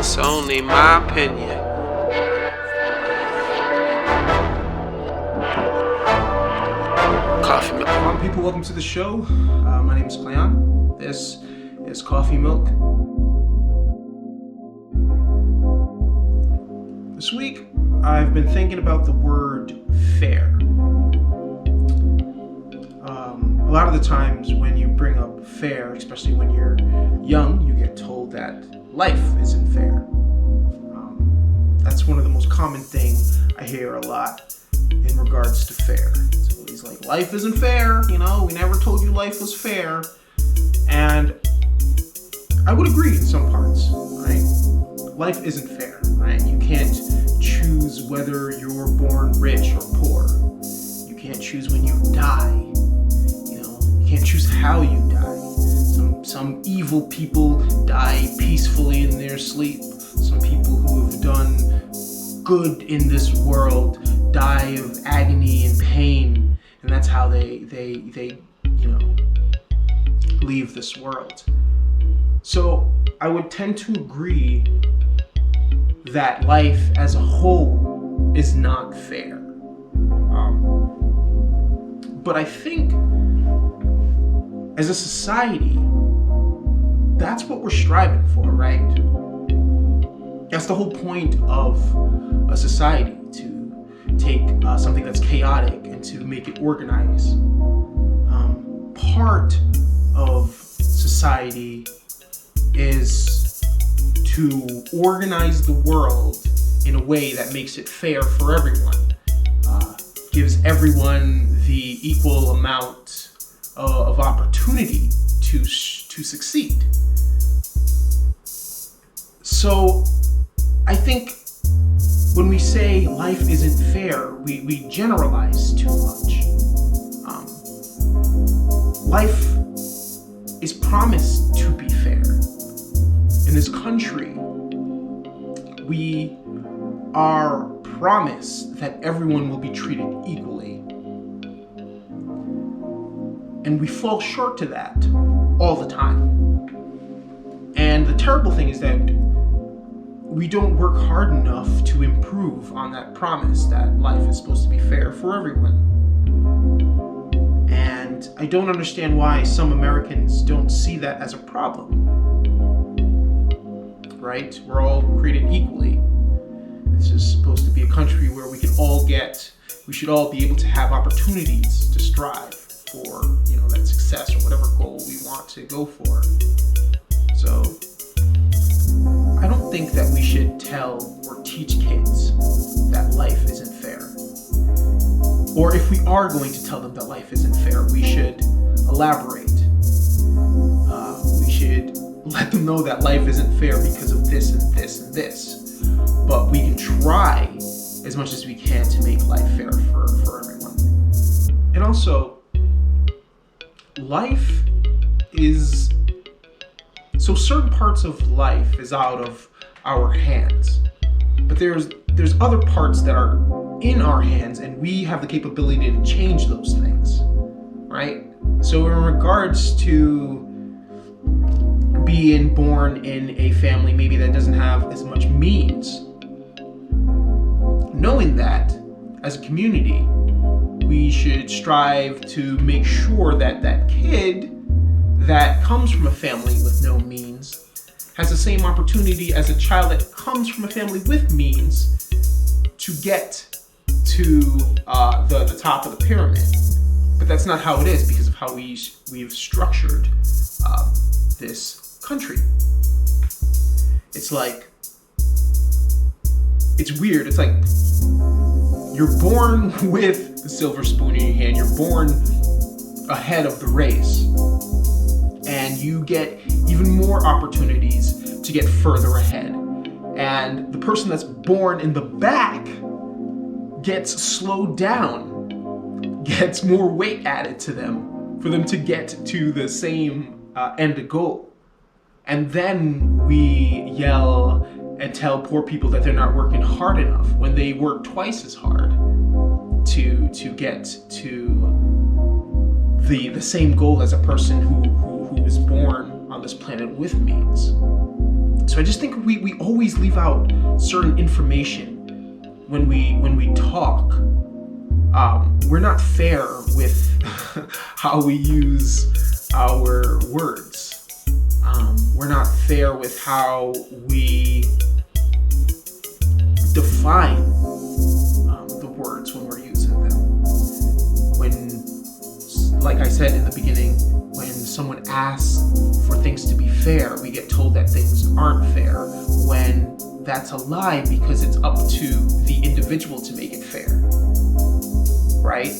It's only my opinion. Coffee milk. People, welcome to the show. My name is Clayon. This is Coffee Milk. This week, I've been thinking about the word fair. A lot of the times when you bring up fair, especially when you're young, you get told that life isn't fair. That's one of the most common things I hear a lot in regards to fair. It's always like, life isn't fair, we never told you life was fair. And I would agree in some parts, right? Life isn't fair, right? You can't choose whether you're born rich or poor. You can't choose when you die. You can't choose how you die. Some evil people die peacefully in their sleep. Some people who have done good in this world die of agony and pain, and that's how they leave this world. So I would tend to agree that life as a whole is not fair. But I think as a society, that's what we're striving for, right? That's the whole point of a society, to take something that's chaotic and to make it organized. Part of society is to organize the world in a way that makes it fair for everyone, gives everyone the equal amount of opportunity to succeed. So I think when we say life isn't fair, we generalize too much. Life is promised to be fair. In this country, we are promised that everyone will be treated equally. And we fall short to that all the time. And the terrible thing is that we don't work hard enough to improve on that promise that life is supposed to be fair for everyone. And I don't understand why some Americans don't see that as a problem. Right? We're all created equally. This is supposed to be a country where we should all be able to have opportunities to strive for, that success or whatever goal we want to go for. So I don't think that we should tell or teach kids that life isn't fair. Or if we are going to tell them that life isn't fair, we should elaborate. We should let them know that life isn't fair because of this and this and this. But we can try as much as we can to make life fair for everyone. And also, life is... So certain parts of life is out of our hands, but there's other parts that are in our hands, and we have the capability to change those things, right? So in regards to being born in a family maybe that doesn't have as much means, knowing that as a community, we should strive to make sure that that kid that comes from a family with no means has the same opportunity as a child that comes from a family with means to get to the top of the pyramid. But that's not how it is because of how we've structured this country. It's like, it's weird. It's like you're born with the silver spoon in your hand. You're born ahead of the race. And you get even more opportunities to get further ahead. And the person that's born in the back gets slowed down, gets more weight added to them for them to get to the same end goal. And then we yell and tell poor people that they're not working hard enough when they work twice as hard to get to the same goal as a person who was born on this planet with means. So I just think we always leave out certain information when we talk. We're not fair with how we use our words. We're not fair with how we define the words when we're using them. When, like I said in the beginning, when someone asks for things to be fair, we get told that things aren't fair, when that's a lie because it's up to the individual to make it fair, right?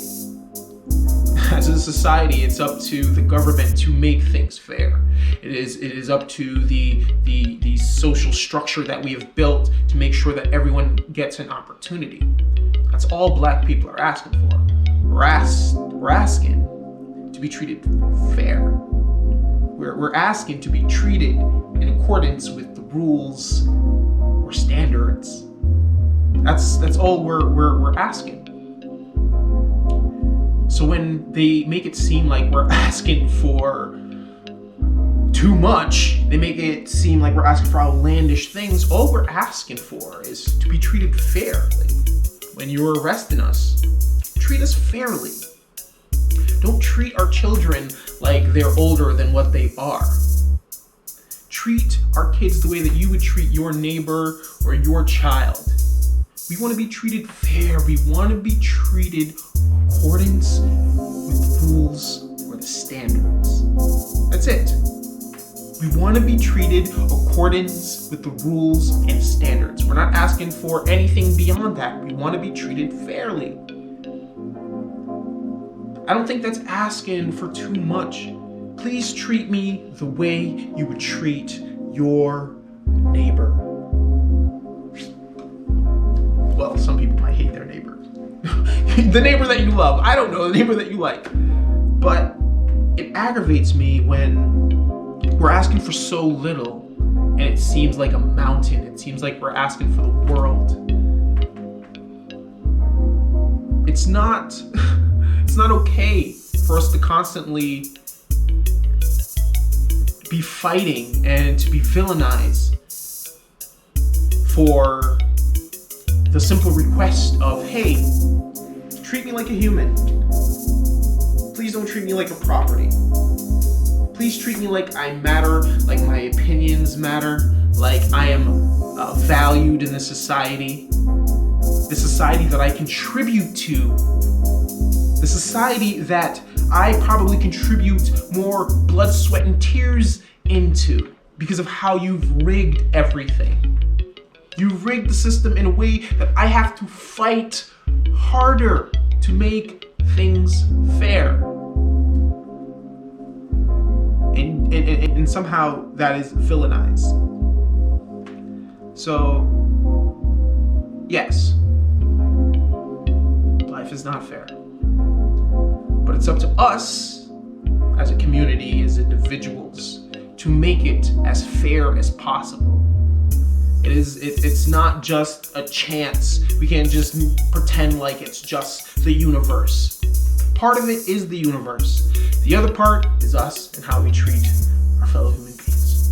As a society, it's up to the government to make things fair. It is up to the social structure that we have built to make sure that everyone gets an opportunity. That's all Black people are asking for. We're asking to be treated fair. We're asking to be treated in accordance with the rules or standards. That's all we're asking. So when they make it seem like we're asking for too much, they make it seem like we're asking for outlandish things. All we're asking for is to be treated fairly. When you're arresting us, treat us fairly. Don't treat our children like they're older than what they are. Treat our kids the way that you would treat your neighbor or your child. We want to be treated fair. We want to be treated in accordance with the rules or the standards. That's it. We want to be treated in accordance with the rules and standards. We're not asking for anything beyond that. We want to be treated fairly. I don't think that's asking for too much. Please treat me the way you would treat your neighbor. Well, some people might hate their neighbor. The neighbor that you love. I don't know, the neighbor that you like. But it aggravates me when we're asking for so little and it seems like a mountain. It seems like we're asking for the world. It's not okay for us to constantly be fighting and to be villainized for the simple request of, hey, treat me like a human. Please don't treat me like a property. Please treat me like I matter, like my opinions matter, like I am valued in this society that I contribute to, the society that I probably contribute more blood, sweat, and tears into because of how you've rigged everything. You've rigged the system in a way that I have to fight harder to make things fair. And somehow that is villainized. So, yes, life is not fair. But it's up to us as a community, as individuals, to make it as fair as possible. It's not just a chance. We can't just pretend like it's just the universe. Part of it is the universe. The other part is us and how we treat our fellow human beings.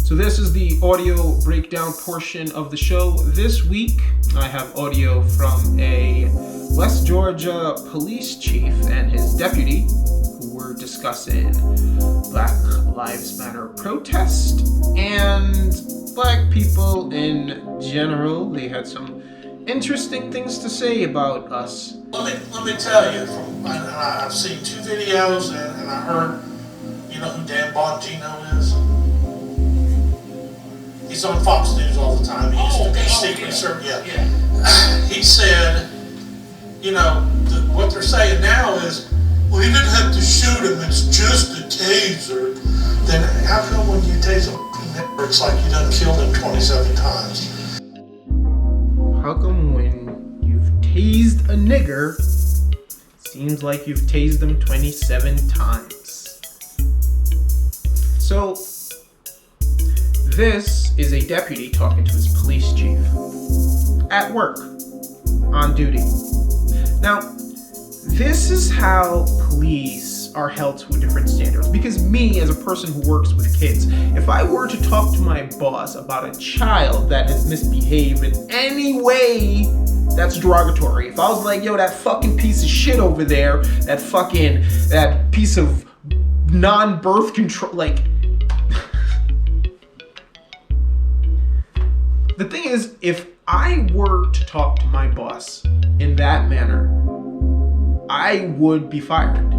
So this is the audio breakdown portion of the show. This week, I have audio from a West Georgia police chief and his deputy who were discussing Black Lives Matter protest and Black people in general. They had some interesting things to say about us. Let me tell you, I've seen 2 videos and I heard, you know who Dan Bongino is? He's on Fox News all the time. He used to be Secret Service. Yeah. He said, you know, what they're saying now is, well, he didn't have to shoot him, it's just a taser. Then how come when you tase him, it's like you done killed him 27 times? How come when you've tased a nigger, seems like you've tased them 27 times? So, this is a deputy talking to his police chief at work, on duty. Now, this is how police kids are held to a different standard. Because me, as a person who works with kids, if I were to talk to my boss about a child that has misbehaved in any way that's derogatory, if I was like, yo, that fucking piece of shit over there, that piece of non-birth control, like, the thing is, if I were to talk to my boss in that manner, I would be fired.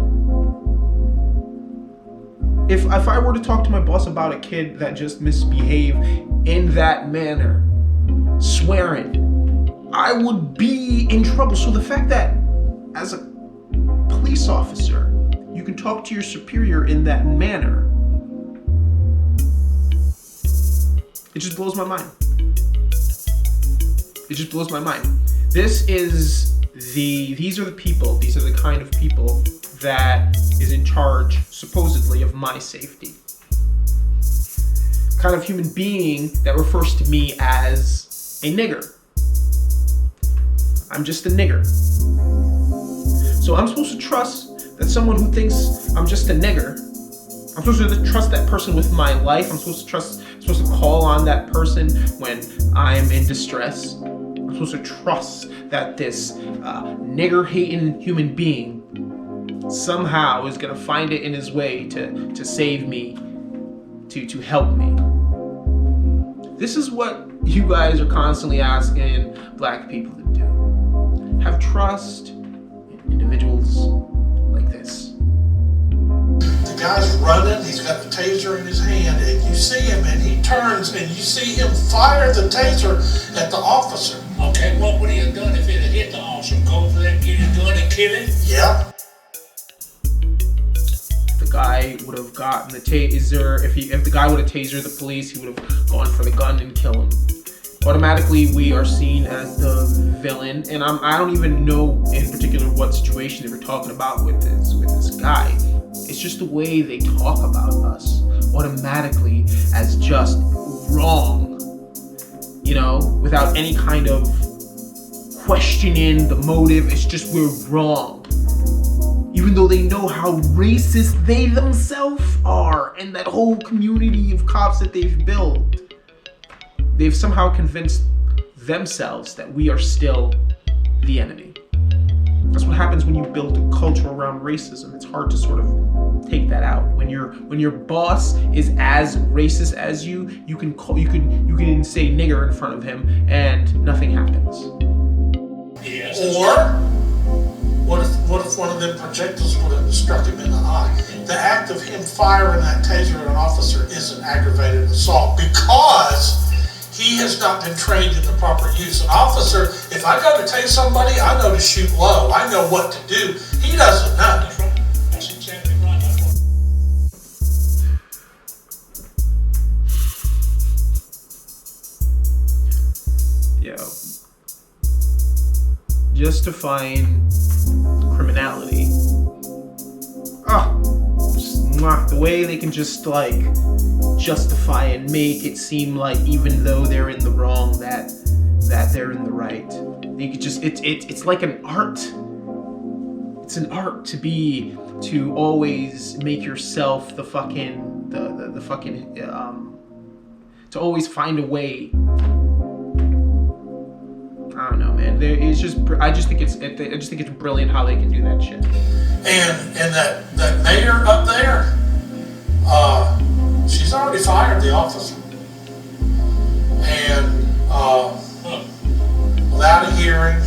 If I were to talk to my boss about a kid that just misbehaved in that manner, swearing, I would be in trouble. So the fact that as a police officer, you can talk to your superior in that manner, it just blows my mind. It just blows my mind. These are the kind of people that is in charge, supposedly, of my safety. Kind of human being that refers to me as a nigger. I'm just a nigger. So I'm supposed to trust that someone who thinks I'm just a nigger, I'm supposed to trust that person with my life. I'm supposed to call on that person when I'm in distress. I'm supposed to trust that this nigger-hating human being somehow is gonna find it in his way to save me, to help me. This is what you guys are constantly asking black people to do. Have trust in individuals like this. The guy's running, he's got the taser in his hand, and you see him, and he turns, and you see him fire the taser at the officer. Okay, what would he have done if it had hit the officer? Go for that, get his gun and kill him? Yeah. The guy would have gotten the taser. If the guy would have tasered the police, he would have gone for the gun and killed him. Automatically, we are seen as the villain, and I don't even know in particular what situation they were talking about with this guy. It's just the way they talk about us automatically as just wrong, without any kind of questioning the motive. It's just we're wrong. Even though they know how racist they themselves are and that whole community of cops that they've built, they've somehow convinced themselves that we are still the enemy. That's what happens when you build a culture around racism. It's hard to sort of take that out. When your boss is as racist as you can say nigger in front of him and nothing happens. Yes. Or what if one of them projectiles would have struck him in the eye? The act of him firing that taser at an officer is an aggravated assault because he has not been trained in the proper use. An officer, if I go to tase somebody, I know to shoot low. I know what to do. He doesn't know. That's right. That's exactly right. Yo. Justifying criminality. The way they can just justify and make it seem like even though they're in the wrong, that they're in the right. They could just it's like an art. It's an art to always make yourself the fucking to always find a way. I don't know, man. I just think it's brilliant how they can do that shit. And that mayor up there, she's already fired the officer. And without a hearing.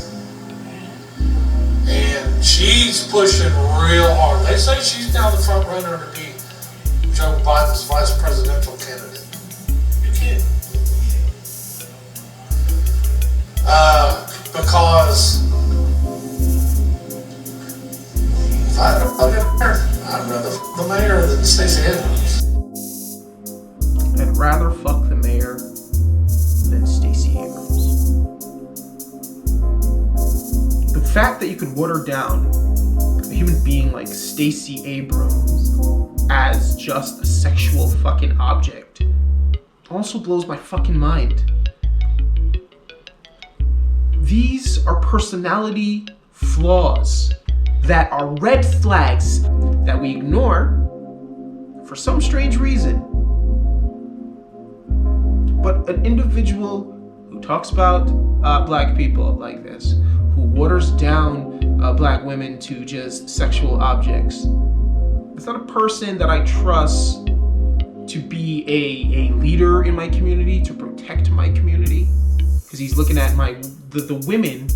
And she's pushing real hard. They say she's now the front runner to be Joe Biden's vice presidential candidate. You kidding? Because if I had a mayor, I'd rather fuck the mayor than Stacey Abrams. I'd rather fuck the mayor than Stacey Abrams. The fact that you could water down a human being like Stacey Abrams as just a sexual fucking object also blows my fucking mind. These are personality flaws that are red flags that we ignore for some strange reason. But an individual who talks about black people like this, who waters down black women to just sexual objects, it's not a person that I trust to be a leader in my community, to protect my community, because he's looking at the women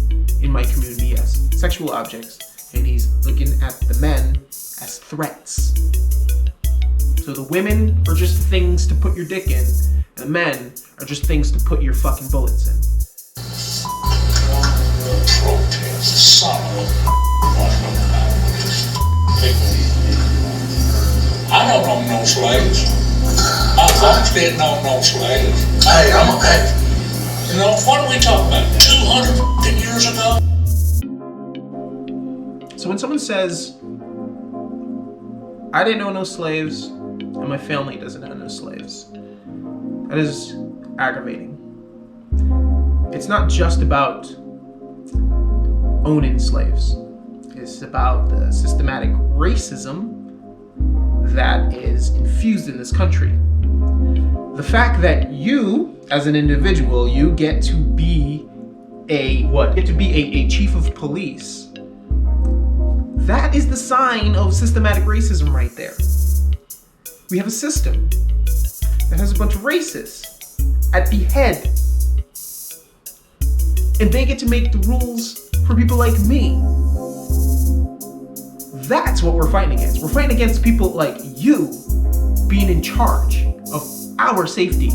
in my community as sexual objects, and he's looking at the men as threats. So the women are just things to put your dick in, and the men are just things to put your fucking bullets in. Protest, son of I don't own no slaves. My folks didn't own no slaves. Hey, You know, what are we talking about? 200 years ago? So when someone says, I didn't own no slaves, and my family doesn't own no slaves, that is aggravating. It's not just about owning slaves. It's about the systematic racism that is infused in this country. The fact that you, as an individual, you get to be a chief of police. That is the sign of systematic racism right there. We have a system that has a bunch of racists at the head. And they get to make the rules for people like me. That's what we're fighting against. We're fighting against people like you being in charge of our safety.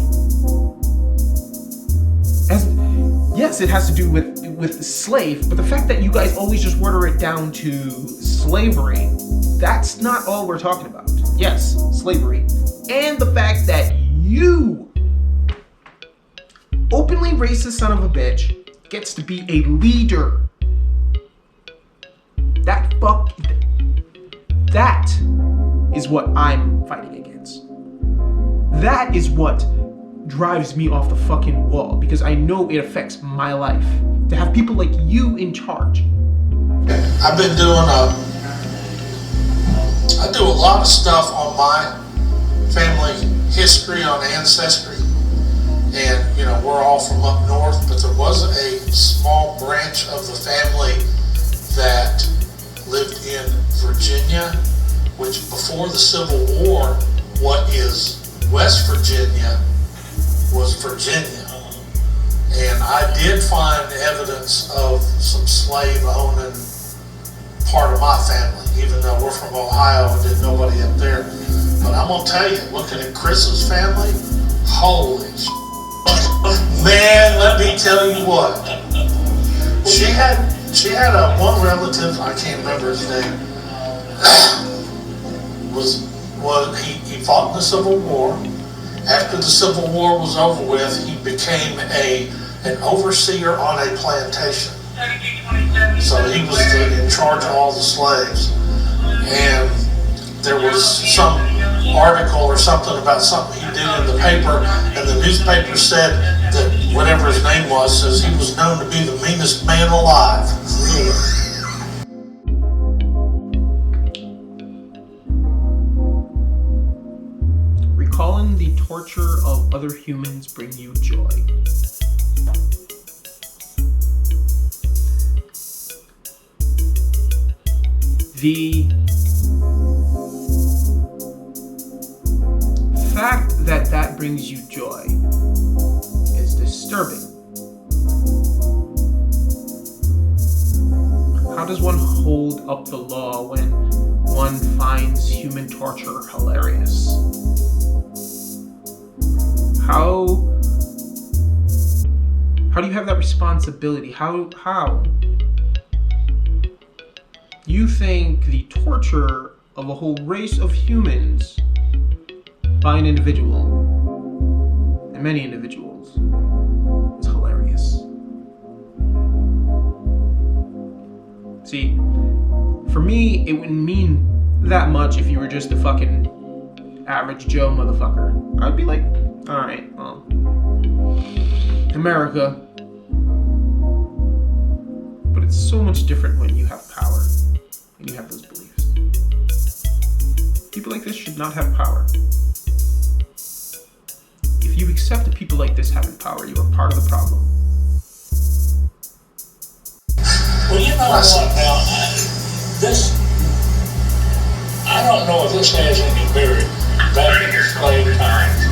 Yes, it has to do with slave, but the fact that you guys always just water it down to slavery, that's not all we're talking about. Yes, slavery. And the fact that you, openly racist son of a bitch, gets to be a leader. That is what I'm fighting against. That is what drives me off the fucking wall, because I know it affects my life. To have people like you in charge. I've been I do a lot of stuff on my family history, on Ancestry. And, you know, we're all from up north, but there was a small branch of the family that lived in Virginia, which before the Civil War, what is West Virginia was Virginia. And I did find evidence of some slave owning part of my family, even though we're from Ohio and there's nobody up there. But I'm gonna tell you, looking at Chris's family, holy man, let me tell you what. She had one relative, I can't remember his name, he fought in the Civil War. After the Civil War was over with, he became an overseer on a plantation. So he was in charge of all the slaves. And there was some article or something about something he did in the paper, and the newspaper said that whatever his name was, says he was known to be the meanest man alive. Recalling the torture of other humans bring you joy. The fact that that brings you joy is disturbing. How does one hold up the law when one finds human torture hilarious? How do you have that responsibility? How? You think the torture of a whole race of humans by an individual, and many individuals, is hilarious. See, for me, it wouldn't mean that much if you were just a fucking average Joe motherfucker. I'd be like, alright, well, America. But it's so much different when you have power. and you have those beliefs. People like this should not have power. If you accept that people like this having power, you are part of the problem. Well, you know what now, I don't know if this has any merit back in the slave times,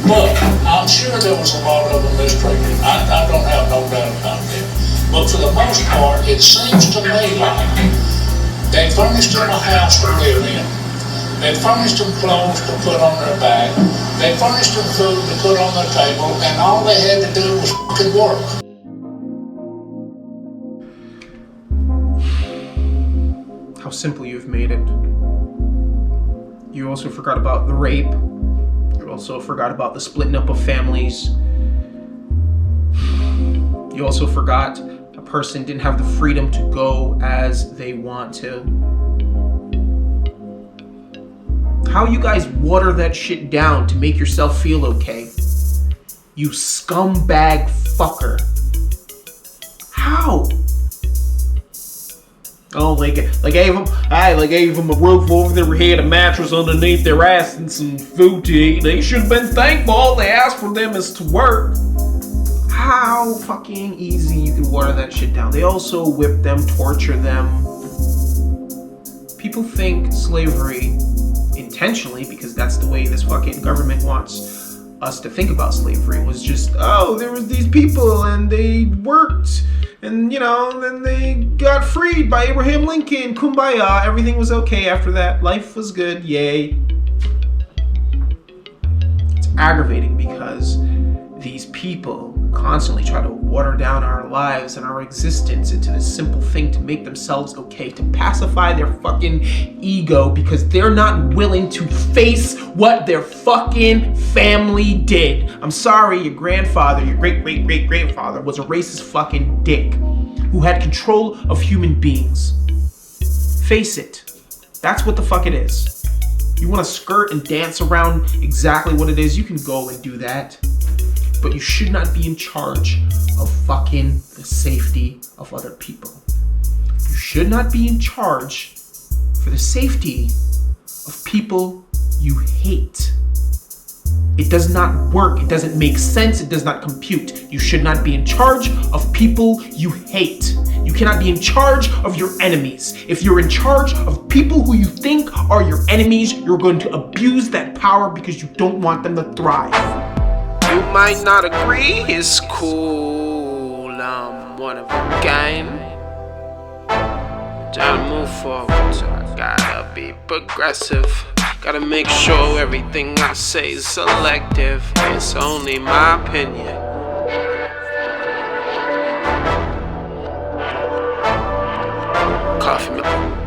but I'm sure there was a lot of them mistreated. I don't have no doubt about that. But for the most part, it seems to me like they furnished them a house to live in. They furnished them clothes to put on their back. They furnished them food to put on their table, and all they had to do was fucking work. How simple you've made it. You also forgot about the rape. You also forgot about the splitting up of families. You also forgot a person didn't have the freedom to go as they want to. How you guys water that shit down to make yourself feel okay? You scumbag fucker. How? Oh, they gave them a roof over their head, a mattress underneath their ass, and some food to eat. They should have been thankful. All they asked for them is to work. How fucking easy you can water that shit down. They also whip them, torture them. People think slavery, intentionally, because that's the way this fucking government wants us to think about slavery, was just, oh, there was these people and they worked. And, then they got freed by Abraham Lincoln. Kumbaya. Everything was okay after that. Life was good. Yay. It's aggravating because these people constantly try to water down our lives and our existence into this simple thing to make themselves okay, to pacify their fucking ego because they're not willing to face what their fucking family did. I'm sorry, your grandfather, your great-great-great-grandfather was a racist fucking dick who had control of human beings. Face it. That's what the fuck it is. You want to skirt and dance around exactly what it is, you can go and do that. But you should not be in charge of fucking the safety of other people. You should not be in charge for the safety of people you hate. It does not work. It doesn't make sense. It does not compute. You should not be in charge of people you hate. You cannot be in charge of your enemies. If you're in charge of people who you think are your enemies, you're going to abuse that power because you don't want them to thrive. You might not agree, it's cool, I'm one of a kind. Trying to move forward, so I gotta be progressive. Gotta make sure everything I say is selective. It's only my opinion. Coffee milk.